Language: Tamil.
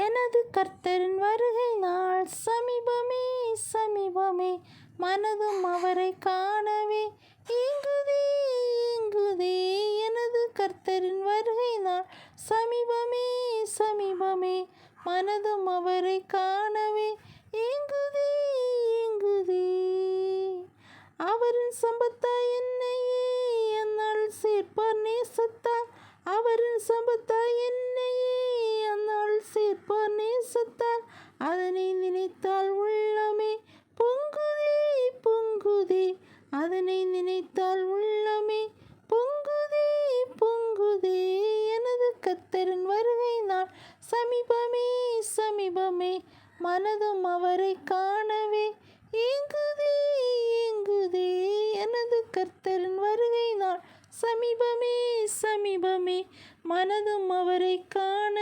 எனது கர்த்தரின் வருகை நாள் சமீபமே சமீபமே. மனதும் அவரை காணவே ஏங்குதே ஏங்குதே. எனது கர்த்தரின் வருகை நாள் சமீபமே சமீபமே. மனதும் அவரை காணவே ஏங்குதே ஏங்குதே. அவரின் சம்பத்தால் என்னையே அந்நாள் சேர்ப்பார் நேசத்தால். அவரின் சம்பத்தால் என்னையே அந்நாள் சேர்ப்பார் நேசத்தால். அதனை நினைத்தால் உள்ளமே பொங்குதே பொங்குதே. அதனை நினைத்தால் உள்ளமே பொங்குதே பொங்குதே. எனது கர்த்தரின் வருகை நாள் சமீபமே சமீபமே. மனதும் அவரை காணவே ஏங்குதே ஏங்குதே. எனது கர்த்தரின் வருகை நாள் சமீபமே சமீபமே. மனதும் அவரை காண